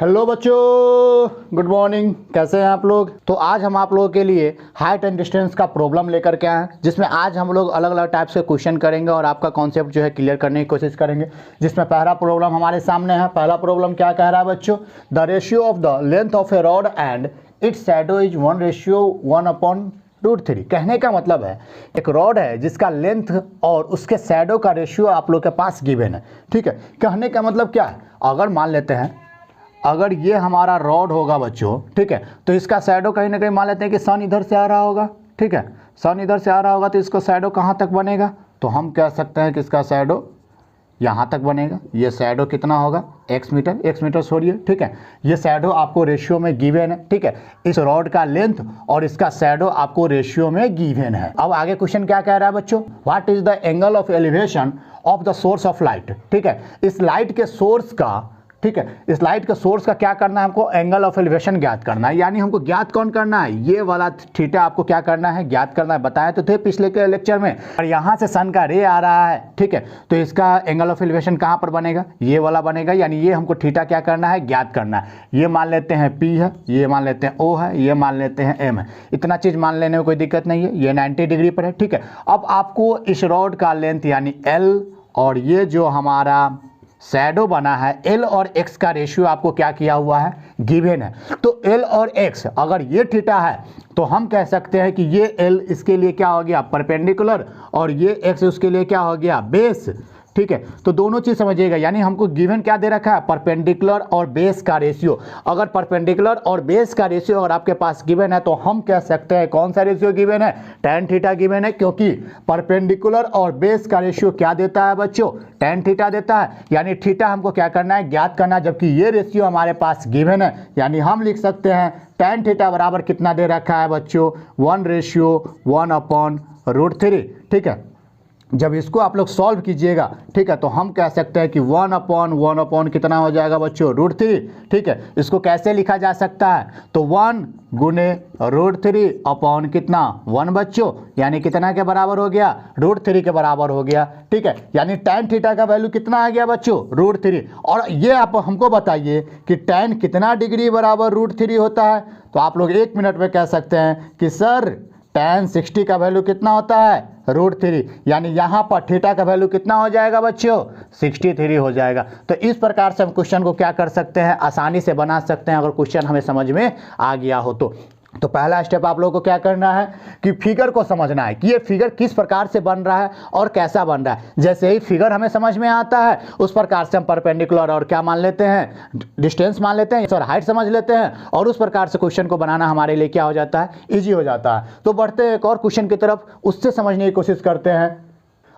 Hello बच्चों, good morning. कैसे हैं आप लोग? तो आज हम आप लोगों के लिए हाइट एंड डिस्टेंस का प्रॉब्लम लेकर के आए हैं, जिसमें आज हम लोग अलग अलग टाइप से क्वेश्चन करेंगे और आपका कॉन्सेप्ट जो है क्लियर करने की कोशिश करेंगे। जिसमें पहला प्रॉब्लम हमारे सामने है। पहला प्रॉब्लम क्या कह रहा है बच्चों? The ratio of the length of A rod and it's shadow is 1:1/√3। कहने का मतलब है एक रॉड है जिसका लेंथ और उसके शैडो का रेशियो आप लोग के पास गिवन है। ठीक है, कहने का मतलब क्या है? अगर मान लेते हैं, अगर ये हमारा रॉड होगा बच्चों, ठीक है, तो इसका शैडो कहीं ना कहीं मान लेते हैं कि सन इधर से आ रहा होगा। ठीक है, सन इधर से आ रहा होगा तो इसका शैडो कहाँ तक बनेगा? तो हम कह सकते हैं कि इसका शैडो यहाँ तक बनेगा। ये शैडो कितना होगा? x मीटर छोड़िए। ठीक है, ये शैडो आपको रेशियो में गिवन है। ठीक है, इस रॉड का लेंथ और इसका शैडो आपको रेशियो में गिवन है। अब आगे क्वेश्चन क्या कह रहा है बच्चों? What is the angle of elevation of the source of light. ठीक है, इस लाइट के सोर्स का, ठीक है, इस लाइट के सोर्स का क्या करना है? हमको एंगल ऑफ एलिवेशन ज्ञात करना है। यानी हमको ज्ञात कौन करना है? ये वाला थीटा आपको क्या करना है? ज्ञात करना है। बताया तो थे पिछले के लेक्चर में। और यहाँ से सन का रे आ रहा है, ठीक है, तो इसका एंगल ऑफ एलिवेशन कहाँ पर बनेगा? ये वाला बनेगा। यानी ये हमको थीटा क्या करना है? ज्ञात करना है। ये मान लेते हैं P है, ये मान लेते हैं O है, ये मान लेते हैं M है। इतना चीज़ मान लेने में कोई दिक्कत नहीं है। ये 90 डिग्री पर है। ठीक है, अब आपको इस रॉड का लेंथ यानी L और ये जो हमारा शैडो बना है L और X का रेशियो आपको क्या किया हुआ है? गिवन है। तो L और X अगर ये थीटा है तो हम कह सकते हैं कि ये L इसके लिए क्या हो गया? परपेंडिकुलर, और ये X उसके लिए क्या हो गया? बेस। ठीक है, तो दोनों चीज समझिएगा। यानी हमको गिवन क्या दे रखा है? परपेंडिकुलर और बेस का रेशियो। अगर परपेंडिकुलर और बेस का रेशियो अगर आपके पास गिवन है तो हम कह सकते हैं कौन सा रेशियो गिवन है? tan थीटा गिवन है, क्योंकि परपेंडिकुलर और बेस का रेशियो क्या देता है बच्चों? tan थीटा देता है। यानी थीटा हमको क्या करना है? ज्ञात करना है। जबकि ये रेशियो हमारे पास गिवन है, यानी हम लिख सकते हैं tan थीटा बराबर कितना दे रखा है बच्चों? 1:1/√3। ठीक है, जब इसको आप लोग सॉल्व कीजिएगा, ठीक है, तो हम कह सकते हैं कि 1/1 कितना हो जाएगा बच्चों? √3। ठीक है, इसको कैसे लिखा जा सकता है? तो 1 गुने √3 अपॉन कितना? 1 बच्चों, यानी कितना के बराबर हो गया? √3 के बराबर हो गया। ठीक है, यानी tan थीटा का वैल्यू कितना आ गया बच्चों? √3। और ये आप हमको बताइए कि tan कितना डिग्री बराबर √3 होता है? तो आप लोग 1 मिनट में कह सकते हैं कि सर tan 60 का वैल्यू कितना होता है? √3। यानी यहाँ पर थीटा का वैल्यू कितना हो जाएगा बच्चों? 63 हो जाएगा। तो इस प्रकार से हम क्वेश्चन को क्या कर सकते हैं? आसानी से बना सकते हैं, अगर क्वेश्चन हमें समझ में आ गया हो तो पहला स्टेप आप लोगों को क्या करना है कि फिगर को समझना है कि ये फिगर किस प्रकार से बन रहा है और कैसा बन रहा है। जैसे ही फिगर हमें समझ में आता है उस प्रकार से हम परपेंडिकुलर और क्या मान लेते हैं? डिस्टेंस मान लेते हैं और हाइट समझ लेते हैं, और उस प्रकार से क्वेश्चन को बनाना हमारे लिए क्या हो जाता है? ईजी हो जाता है। तो बढ़ते हैं एक और क्वेश्चन की तरफ, उससे समझने की कोशिश करते हैं।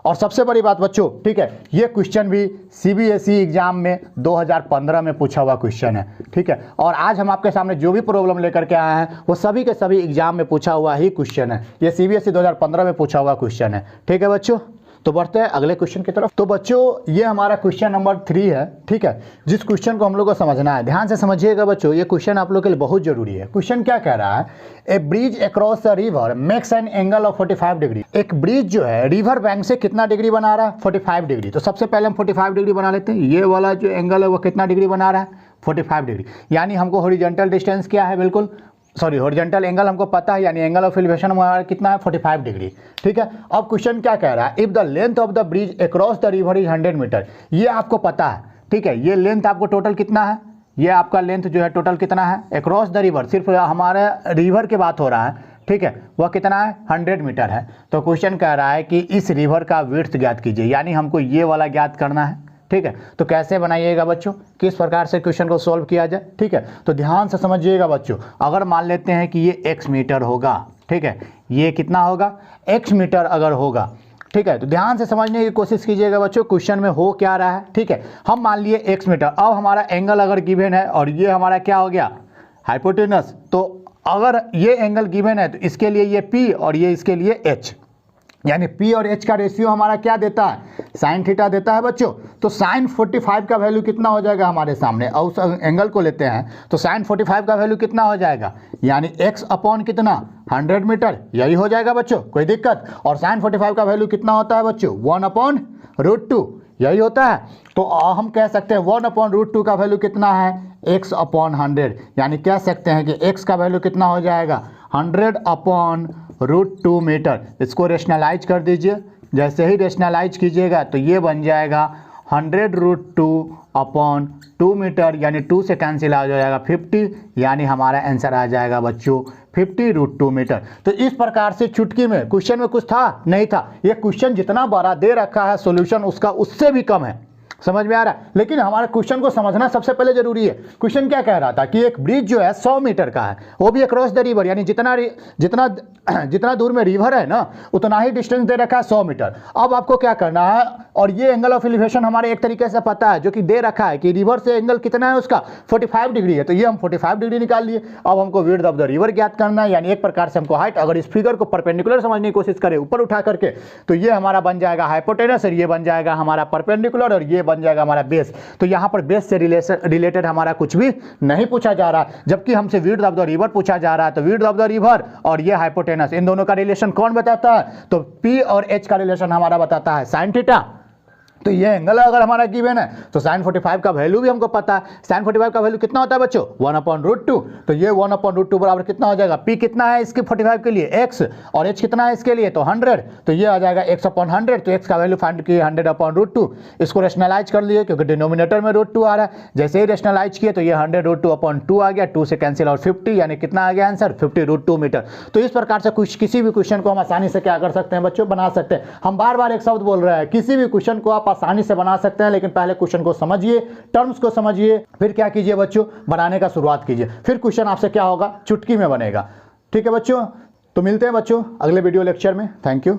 और सबसे बड़ी बात बच्चों, ठीक है, ये क्वेश्चन भी CBSE एग्जाम में 2015 में पूछा हुआ क्वेश्चन है। ठीक है, और आज हम आपके सामने जो भी प्रॉब्लम लेकर के आए हैं वो सभी के सभी एग्जाम में पूछा हुआ ही क्वेश्चन है। ये CBSE 2015 में पूछा हुआ क्वेश्चन है। ठीक है बच्चों, तो बढ़ते हैं अगले क्वेश्चन की तरफ। तो बच्चों ये हमारा क्वेश्चन नंबर 3 है। ठीक है, जिस क्वेश्चन को हम लोग को समझना है, ध्यान से समझिएगा बच्चों, ये क्वेश्चन आप लोग के लिए बहुत जरूरी है। क्वेश्चन क्या कह रहा है? A bridge across the river makes an angle of 45 degree. एक ब्रिज जो है रिवर बैंक से कितना डिग्री बना रहा है? 45 डिग्री। तो सबसे पहले हम 45 डिग्री बना लेते हैं। ये वाला जो एंगल है वो कितना डिग्री बना रहा है? 45 डिग्री। यानी हमको हॉरिजॉन्टल डिस्टेंस क्या है? बिल्कुल सॉरी, हॉरिजॉन्टल एंगल हमको पता है, यानी एंगल ऑफ एलिवेशन हमारा कितना है? 45 डिग्री। ठीक है, अब क्वेश्चन क्या कह रहा है? If the length of the bridge across the river is 100 metre. ये आपको पता है। ठीक है, ये लेंथ आपको टोटल कितना है? ये आपका लेंथ जो है टोटल कितना है? अक्रॉस द रिवर, सिर्फ हमारे रिवर की बात हो रहा है। ठीक है, वह कितना है? 100 मीटर है। तो क्वेश्चन कह रहा है कि इस रिवर का विड्थ ज्ञात कीजिए, यानी हमको ये वाला ज्ञात करना है। ठीक है, तो कैसे बनाइएगा बच्चों? किस प्रकार से क्वेश्चन को सॉल्व किया जाए? ठीक है, तो ध्यान से समझिएगा बच्चों। अगर मान लेते हैं कि ये x मीटर होगा, ठीक है, ये कितना होगा? x मीटर अगर होगा, ठीक है, तो ध्यान से समझने की कोशिश कीजिएगा बच्चों, क्वेश्चन में हो क्या रहा है। ठीक है, हम मान लिए x मीटर। अब हमारा एंगल अगर गिवन है और ये हमारा क्या हो गया? हाइपोटेनस। तो अगर ये एंगल गिवन है तो इसके लिए ये P और ये इसके लिए H, यानी P और H का रेशियो हमारा क्या देता है? साइन थीटा देता है बच्चों। तो साइन 45 का वैल्यू कितना हो जाएगा हमारे सामने? और उस एंगल को लेते हैं तो साइन 45 का वैल्यू कितना हो जाएगा? यानी x अपॉन कितना? 100 मीटर। यही हो जाएगा बच्चों, कोई दिक्कत? और साइन 45 का वैल्यू कितना होता है बच्चों? 1/√2। यही होता है। तो हम कह सकते हैं 1/√2 का वैल्यू कितना है? x अपॉन 100, यानी कह सकते हैं कि x का वैल्यू कितना हो जाएगा 100 अपॉन √2 मीटर। इसको रेशनलाइज कर दीजिए, जैसे ही रेशनलाइज कीजिएगा तो ये बन जाएगा 100√2 अपॉन 2 मीटर, यानी 2 से कैंसिल आ जाएगा 50, यानी हमारा आंसर आ जाएगा बच्चों 50√2 मीटर। तो इस प्रकार से चुटकी में क्वेश्चन में कुछ था नहीं था, ये क्वेश्चन जितना बड़ा दे रखा है सॉल्यूशन उसका उससे भी कम है, समझ में आ रहा है। लेकिन हमारे क्वेश्चन को समझना सबसे पहले जरूरी है। क्वेश्चन क्या कह रहा था कि एक ब्रिज जो है 100 मीटर का है, वो भी अक्रॉस द रिवर, यानी जितना दूर में रिवर है ना उतना ही डिस्टेंस दे रखा है 100 मीटर। अब आपको क्या करना है, और ये एंगल ऑफ एलिवेशन हमारे एक तरीके से पता है, जो कि दे रखा है कि रिवर से एंगल कितना है उसका 45 डिग्री है, तो ये हम 45 डिग्री निकाल लिए। अब हमको विड्थ ऑफ द रिवर ज्ञात करना है, यानी एक प्रकार से हमको हाइट, अगर इस फिगर को परपेंडिकुलर समझने की कोशिश करें ऊपर उठा करके, तो ये हमारा बन जाएगा हाइपोटेनस, और ये बन जाएगा हमारा परपेंडिकुलर, और ये बन जाएगा हमारा बेस। तो यहाँ पर बेस से रिलेटेड हमारा कुछ भी नहीं पूछा जा रहा, जबकि हमसे विड्थ ऑफ द रिवर पूछा जा रहा है। तो विड्थ ऑफ द रिवर और ये हाइपोटेनस, इन दोनों का रिलेशन कौन बताता है, तो P और H का रिलेशन हमारा बताता है साइन थीटा। तो ये एंगल अगर हमारा गिवन है तो साइन 45 का वैल्यू भी हमको पता है। साइन 45 का वैल्यू कितना होता है बच्चों 1/√2, तो ये 1/√2 बराबर कितना हो जाएगा, P कितना है इसके 45 के लिए x, और H कितना है इसके लिए तो 100, तो ये आ जाएगा x/100। तो x का वैल्यू फाइंड किए 100/√2, इसको रेशनलाइज कर लिए क्योंकि डिनोमिनेटर में √2 आ रहा है। जैसे ही रेशनलाइज किए तो ये 100√2/2 आ गया, 2 से कैंसिल और 50, यानी कितना आ गया आंसर 50√2 मीटर। तो इस प्रकार से किसी भी क्वेश्चन को हम आसानी से क्या कर सकते हैं बच्चों, बना सकते हैं। हम बार बार एक शब्द बोल रहे हैं, किसी भी क्वेश्चन को आप आसानी से बना सकते हैं, लेकिन पहले क्वेश्चन को समझिए, टर्म्स को समझिए, फिर क्या कीजिए बच्चों, बनाने का शुरुआत कीजिए। फिर क्वेश्चन आपसे क्या होगा, चुटकी में बनेगा। ठीक है बच्चों, तो मिलते हैं बच्चों अगले वीडियो लेक्चर में। Thank you.